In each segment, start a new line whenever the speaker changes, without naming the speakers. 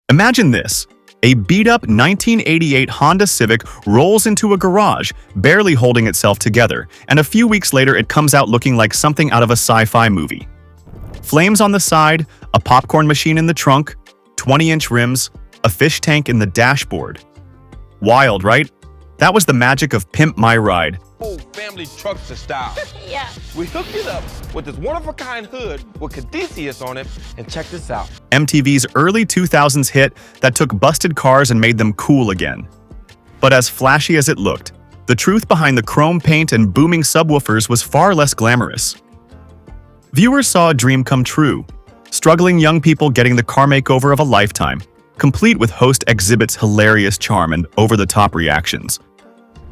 Imagine this. A beat-up 1988 Honda Civic rolls into a garage, barely holding itself together, and a few weeks later it comes out looking like something out of a sci-fi movie. Flames on the side, a popcorn machine in the trunk, 20-inch rims, a fish tank in the dashboard. Wild, right? That was the magic of Pimp My Ride.
Whole family truckster style.
Yeah.
We hooked it up with this one-of-a-kind hood with Caduceus on it, and check this out.
MTV's early 2000s hit that took busted cars and made them cool again. But as flashy as it looked, the truth behind the chrome paint and booming subwoofers was far less glamorous. Viewers saw a dream come true, struggling young people getting the car makeover of a lifetime, complete with host Xzibit's hilarious charm and over-the-top reactions.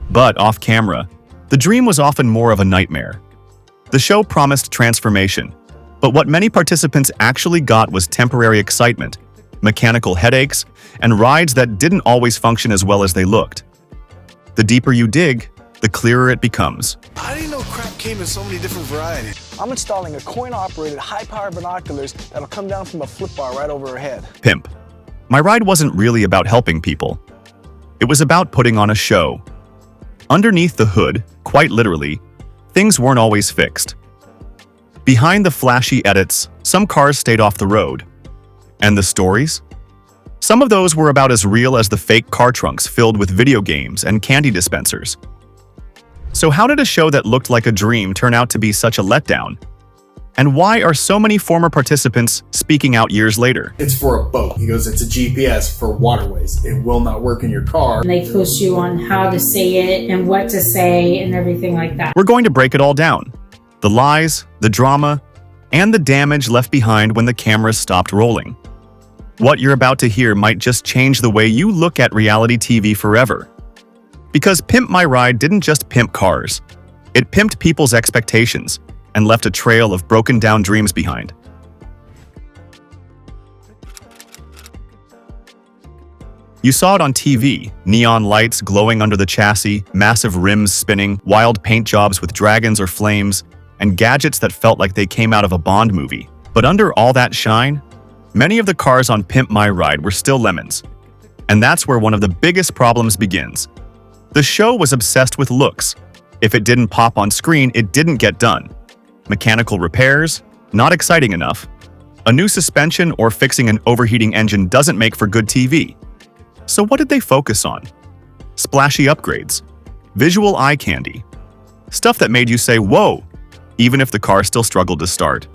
But off camera, the dream was often more of a nightmare. The show promised transformation, but what many participants actually got was temporary excitement, mechanical headaches, and rides that didn't always function as well as they looked. The deeper you dig, the clearer it becomes.
I didn't know crap came in so many different varieties.
I'm installing a coin-operated high-power binoculars that'll come down from a flip bar right over her head.
Pimp My Ride wasn't really about helping people. It was about putting on a show. Underneath the hood, quite literally, things weren't always fixed. Behind the flashy edits, some cars stayed off the road. And the stories? Some of those were about as real as the fake car trunks filled with video games and candy dispensers. So how did a show that looked like a dream turn out to be such a letdown? And why are so many former participants speaking out years later?
It's for a boat. He goes, it's a GPS for waterways. It will not work in your car.
And they push you on how to say it and what to say and everything like that.
We're going to break it all down. The lies, the drama, and the damage left behind when the cameras stopped rolling. What you're about to hear might just change the way you look at reality TV forever. Because Pimp My Ride didn't just pimp cars. It pimped people's expectations and left a trail of broken-down dreams behind. You saw it on TV, neon lights glowing under the chassis, massive rims spinning, wild paint jobs with dragons or flames, and gadgets that felt like they came out of a Bond movie. But under all that shine, many of the cars on Pimp My Ride were still lemons. And that's where one of the biggest problems begins. The show was obsessed with looks. If it didn't pop on screen, it didn't get done. Mechanical repairs? Not exciting enough. A new suspension or fixing an overheating engine doesn't make for good TV. So what did they focus on? Splashy upgrades, visual eye candy, stuff that made you say, whoa, even if the car still struggled to start.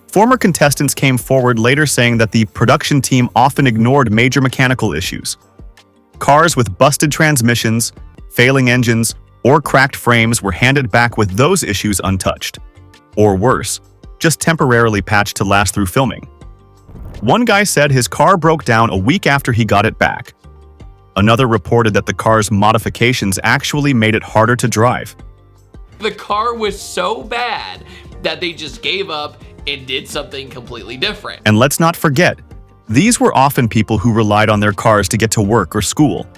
Former contestants came forward later saying that the production team often ignored major mechanical issues. Cars with busted transmissions, failing engines, or cracked frames were handed back with those issues untouched. Or worse, just temporarily patched to last through filming. One guy said his car broke down a week after he got it back. Another reported that the car's modifications actually made it harder to drive.
The car was so bad that they just gave up and did something completely different.
And let's not forget, these were often people who relied on their cars to get to work or school.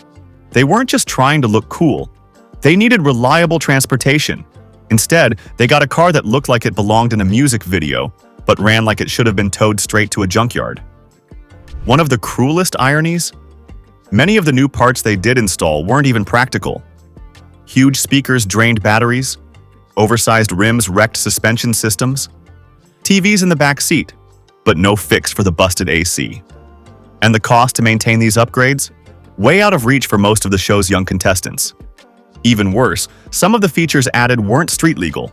They weren't just trying to look cool. They needed reliable transportation. Instead, they got a car that looked like it belonged in a music video, but ran like it should have been towed straight to a junkyard. One of the cruelest ironies? Many of the new parts they did install weren't even practical. Huge speakers drained batteries, oversized rims wrecked suspension systems, TVs in the back seat, but no fix for the busted AC. And the cost to maintain these upgrades? Way out of reach for most of the show's young contestants. Even worse, some of the features added weren't street legal.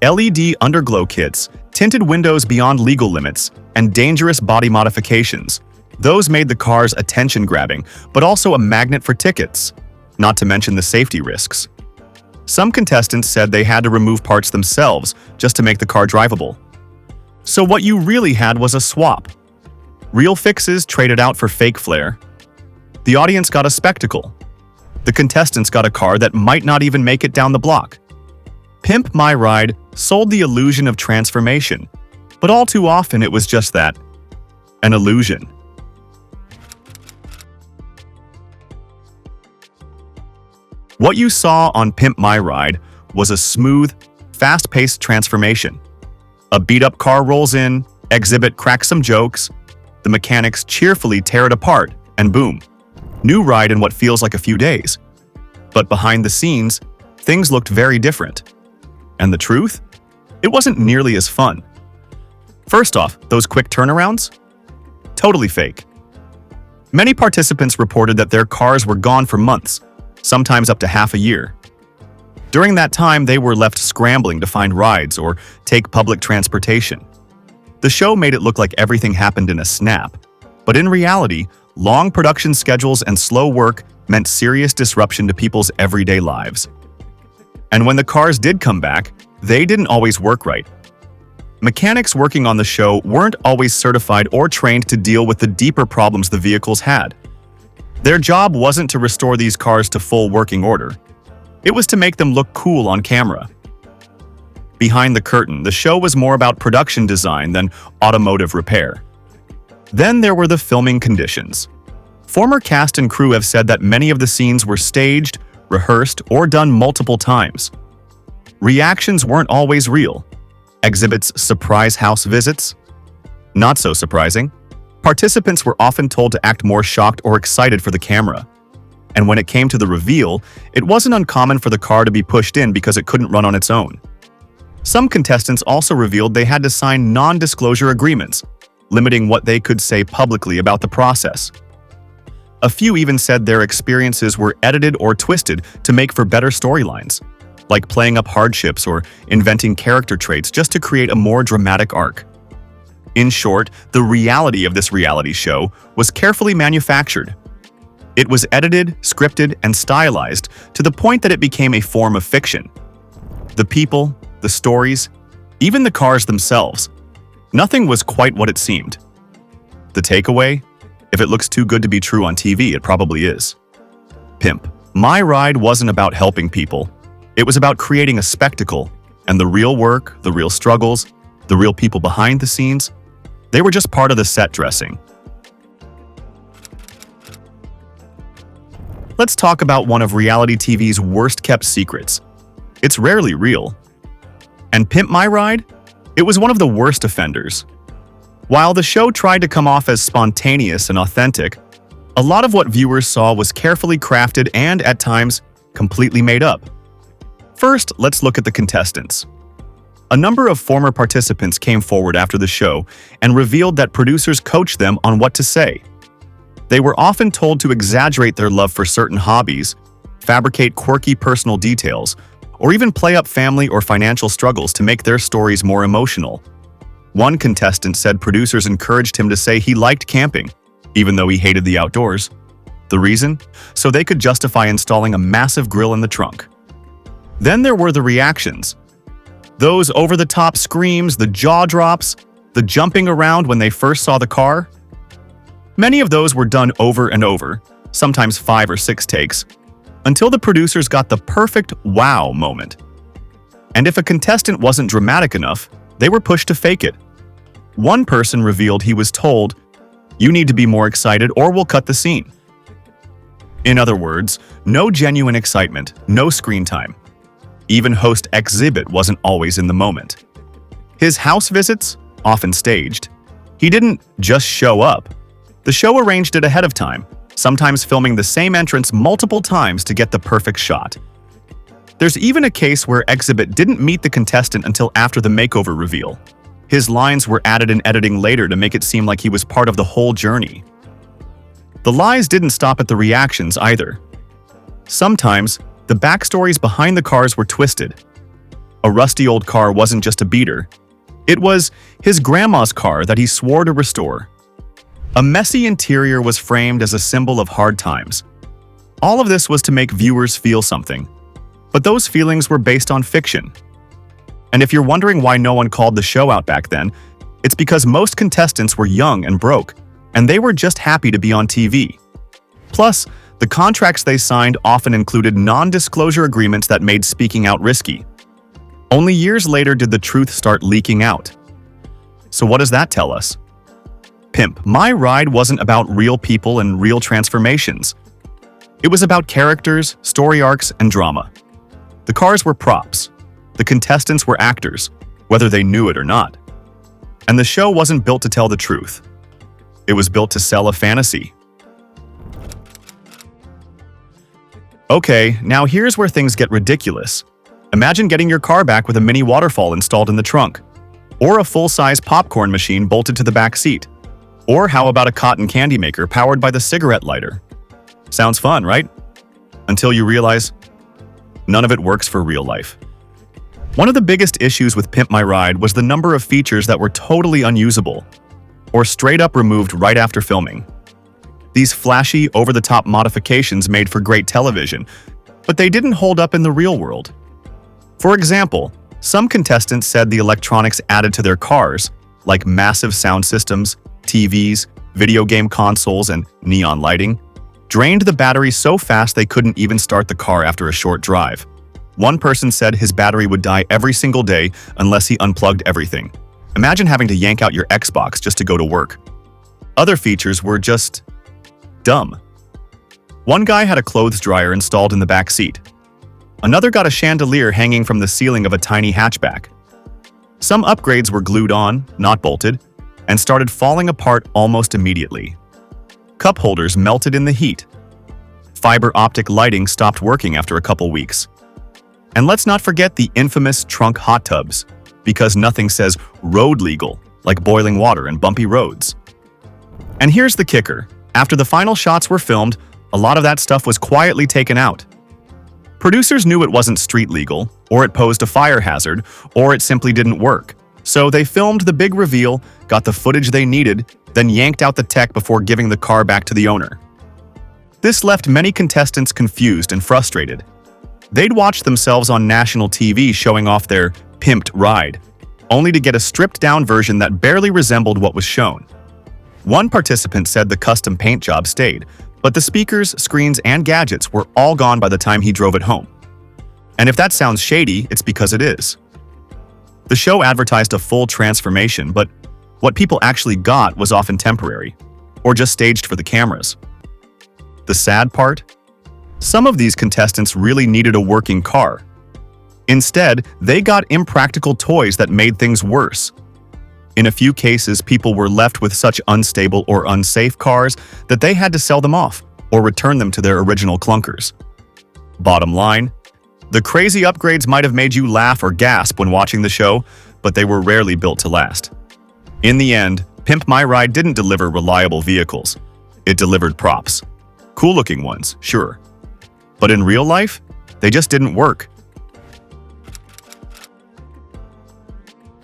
LED underglow kits, tinted windows beyond legal limits, and dangerous body modifications. Those made the cars attention-grabbing, but also a magnet for tickets, not to mention the safety risks. Some contestants said they had to remove parts themselves just to make the car drivable. So what you really had was a swap. Real fixes traded out for fake flair. The audience got a spectacle. The contestants got a car that might not even make it down the block. Pimp My Ride sold the illusion of transformation, but all too often it was just that, an illusion. What you saw on Pimp My Ride was a smooth, fast-paced transformation. A beat-up car rolls in, Xzibit cracks some jokes, The mechanics cheerfully tear it apart, and boom, new ride in what feels like a few days. But behind the scenes, things looked very different. And the truth? It wasn't nearly as fun. First off, those quick turnarounds? Totally fake. Many participants reported that their cars were gone for months, sometimes up to half a year. During that time, they were left scrambling to find rides or take public transportation. The show made it look like everything happened in a snap, but in reality, long production schedules and slow work meant serious disruption to people's everyday lives. And when the cars did come back, they didn't always work right. Mechanics working on the show weren't always certified or trained to deal with the deeper problems the vehicles had. Their job wasn't to restore these cars to full working order. It was to make them look cool on camera. Behind the curtain, the show was more about production design than automotive repair. Then there were the filming conditions. Former cast and crew have said that many of the scenes were staged, rehearsed, or done multiple times. Reactions weren't always real. Xzibit's surprise house visits? Not so surprising. Participants were often told to act more shocked or excited for the camera. And when it came to the reveal, it wasn't uncommon for the car to be pushed in because it couldn't run on its own. Some contestants also revealed they had to sign non-disclosure agreements, limiting what they could say publicly about the process. A few even said their experiences were edited or twisted to make for better storylines, like playing up hardships or inventing character traits just to create a more dramatic arc. In short, the reality of this reality show was carefully manufactured. It was edited, scripted, and stylized to the point that it became a form of fiction. The people, the stories, even the cars themselves, nothing was quite what it seemed. The takeaway? If it looks too good to be true on TV, it probably is. Pimp My Ride wasn't about helping people. It was about creating a spectacle, and the real work, the real struggles, the real people behind the scenes, they were just part of the set dressing. Let's talk about one of reality TV's worst-kept secrets. It's rarely real. And Pimp My Ride? It was one of the worst offenders. While the show tried to come off as spontaneous and authentic, a lot of what viewers saw was carefully crafted and, at times, completely made up. First, let's look at the contestants. A number of former participants came forward after the show and revealed that producers coached them on what to say. They were often told to exaggerate their love for certain hobbies, fabricate quirky personal details, or even play up family or financial struggles to make their stories more emotional. One contestant said producers encouraged him to say he liked camping, even though he hated the outdoors. The reason? So they could justify installing a massive grill in the trunk. Then there were the reactions. Those over-the-top screams, the jaw drops, the jumping around when they first saw the car. Many of those were done over and over, sometimes 5 or 6 takes, until the producers got the perfect wow moment. And if a contestant wasn't dramatic enough, they were pushed to fake it. One person revealed he was told, "You need to be more excited or we'll cut the scene." In other words, no genuine excitement, no screen time. Even host Xzibit wasn't always in the moment. His house visits, often staged. He didn't just show up. The show arranged it ahead of time, sometimes filming the same entrance multiple times to get the perfect shot. There's even a case where Xzibit didn't meet the contestant until after the makeover reveal. His lines were added in editing later to make it seem like he was part of the whole journey. The lies didn't stop at the reactions either. Sometimes, the backstories behind the cars were twisted. A rusty old car wasn't just a beater. It was his grandma's car that he swore to restore. A messy interior was framed as a symbol of hard times. All of this was to make viewers feel something. But those feelings were based on fiction. And if you're wondering why no one called the show out back then, it's because most contestants were young and broke, and they were just happy to be on TV. Plus, the contracts they signed often included non-disclosure agreements that made speaking out risky. Only years later did the truth start leaking out. So what does that tell us? Pimp My Ride wasn't about real people and real transformations. It was about characters, story arcs, and drama. The cars were props. The contestants were actors, whether they knew it or not. And the show wasn't built to tell the truth. It was built to sell a fantasy. Okay, now here's where things get ridiculous. Imagine getting your car back with a mini waterfall installed in the trunk, or a full-size popcorn machine bolted to the back seat. Or how about a cotton candy maker powered by the cigarette lighter? Sounds fun, right? Until you realize none of it works for real life. One of the biggest issues with Pimp My Ride was the number of features that were totally unusable, or straight up removed right after filming. These flashy, over-the-top modifications made for great television, but they didn't hold up in the real world. For example, some contestants said the electronics added to their cars, like massive sound systems, TVs, video game consoles, and neon lighting, drained the battery so fast they couldn't even start the car after a short drive. One person said his battery would die every single day unless he unplugged everything. Imagine having to yank out your Xbox just to go to work. Other features were just dumb. One guy had a clothes dryer installed in the back seat. Another got a chandelier hanging from the ceiling of a tiny hatchback. Some upgrades were glued on, not bolted, and started falling apart almost immediately. Cup holders melted in the heat. Fiber optic lighting stopped working after a couple weeks. And let's not forget the infamous trunk hot tubs, because nothing says road legal like boiling water and bumpy roads. And here's the kicker. After the final shots were filmed, a lot of that stuff was quietly taken out. Producers knew it wasn't street legal, or it posed a fire hazard, or it simply didn't work. So they filmed the big reveal, got the footage they needed, then yanked out the tech before giving the car back to the owner. This left many contestants confused and frustrated. They'd watch themselves on national TV showing off their pimped ride, only to get a stripped-down version that barely resembled what was shown. One participant said the custom paint job stayed, but the speakers, screens, and gadgets were all gone by the time he drove it home. And if that sounds shady, it's because it is. The show advertised a full transformation, but what people actually got was often temporary, or just staged for the cameras. The sad part? Some of these contestants really needed a working car. Instead, they got impractical toys that made things worse. In a few cases, people were left with such unstable or unsafe cars that they had to sell them off or return them to their original clunkers. Bottom line, the crazy upgrades might have made you laugh or gasp when watching the show, but they were rarely built to last. In the end, Pimp My Ride didn't deliver reliable vehicles. It delivered props. Cool-looking ones, sure. But in real life, they just didn't work.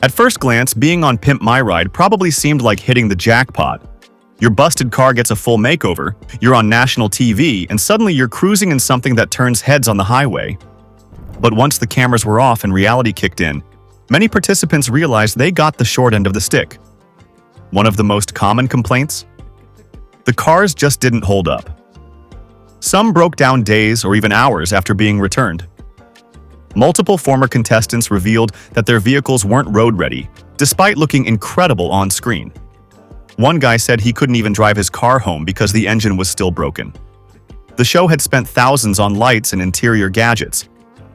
At first glance, being on Pimp My Ride probably seemed like hitting the jackpot. Your busted car gets a full makeover, you're on national TV, and suddenly you're cruising in something that turns heads on the highway. But once the cameras were off and reality kicked in, many participants realized they got the short end of the stick. One of the most common complaints? The cars just didn't hold up. Some broke down days or even hours after being returned. Multiple former contestants revealed that their vehicles weren't road-ready, despite looking incredible on screen. One guy said he couldn't even drive his car home because the engine was still broken. The show had spent thousands on lights and interior gadgets,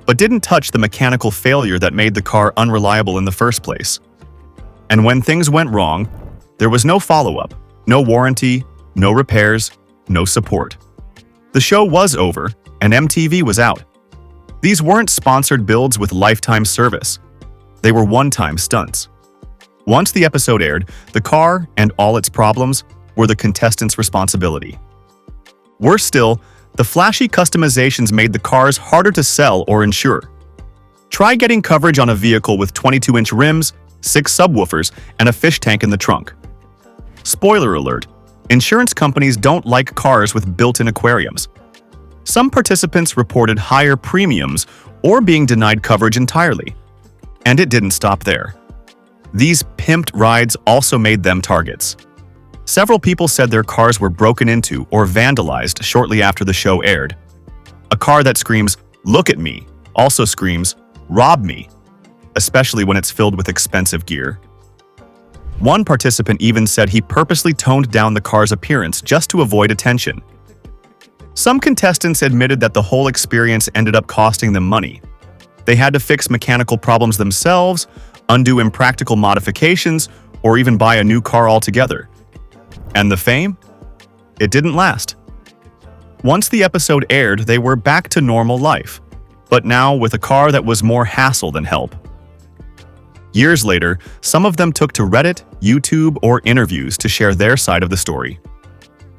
but didn't touch the mechanical failure that made the car unreliable in the first place. And when things went wrong, there was no follow-up, no warranty, no repairs, no support. The show was over, and MTV was out. These weren't sponsored builds with lifetime service. They were one-time stunts. Once the episode aired, the car and all its problems were the contestants' responsibility. Worse still, the flashy customizations made the cars harder to sell or insure. Try getting coverage on a vehicle with 22-inch rims, 6 subwoofers, and a fish tank in the trunk. Spoiler alert, insurance companies don't like cars with built-in aquariums. Some participants reported higher premiums or being denied coverage entirely. And it didn't stop there. These pimped rides also made them targets. Several people said their cars were broken into or vandalized shortly after the show aired. A car that screams, "Look at me," also screams, "Rob me," especially when it's filled with expensive gear. One participant even said he purposely toned down the car's appearance just to avoid attention. Some contestants admitted that the whole experience ended up costing them money. They had to fix mechanical problems themselves, undo impractical modifications, or even buy a new car altogether. And the fame? It didn't last. Once the episode aired, they were back to normal life, but now with a car that was more hassle than help. Years later, some of them took to Reddit, YouTube, or interviews to share their side of the story.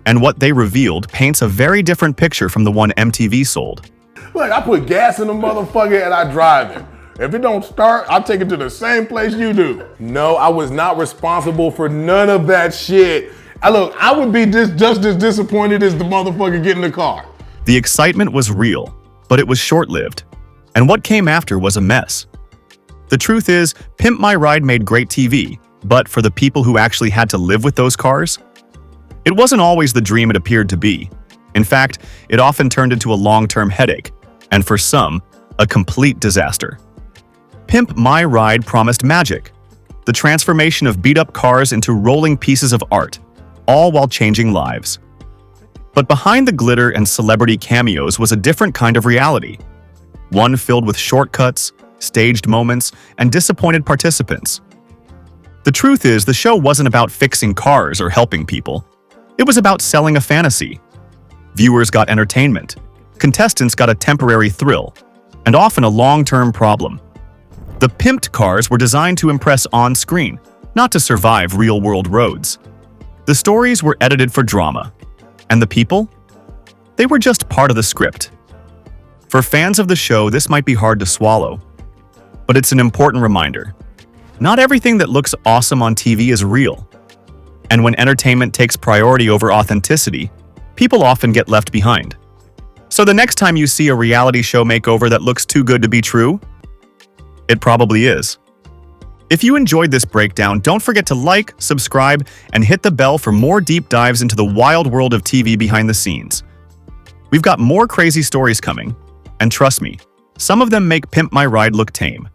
And what they revealed paints a very different picture from the one MTV sold.
Look, I put gas in the motherfucker and I drive it. If it don't start, I'll take it to the same place you do. No, I was not responsible for none of that shit. Look, I would be just as disappointed as the motherfucker getting the car.
The excitement was real, but it was short-lived. And what came after was a mess. The truth is, Pimp My Ride made great TV, but for the people who actually had to live with those cars, it wasn't always the dream it appeared to be. In fact, it often turned into a long-term headache, and for some, a complete disaster. Pimp My Ride promised magic, the transformation of beat-up cars into rolling pieces of art, all while changing lives. But behind the glitter and celebrity cameos was a different kind of reality, one filled with shortcuts, staged moments, and disappointed participants. The truth is, the show wasn't about fixing cars or helping people. It was about selling a fantasy. Viewers got entertainment, contestants got a temporary thrill, and often a long-term problem. The pimped cars were designed to impress on-screen, not to survive real-world roads. The stories were edited for drama. And the people? They were just part of the script. For fans of the show, this might be hard to swallow. But it's an important reminder. Not everything that looks awesome on TV is real. And when entertainment takes priority over authenticity, people often get left behind. So the next time you see a reality show makeover that looks too good to be true, it probably is. If you enjoyed this breakdown, don't forget to like, subscribe, and hit the bell for more deep dives into the wild world of TV behind the scenes. We've got more crazy stories coming, and trust me, some of them make Pimp My Ride look tame.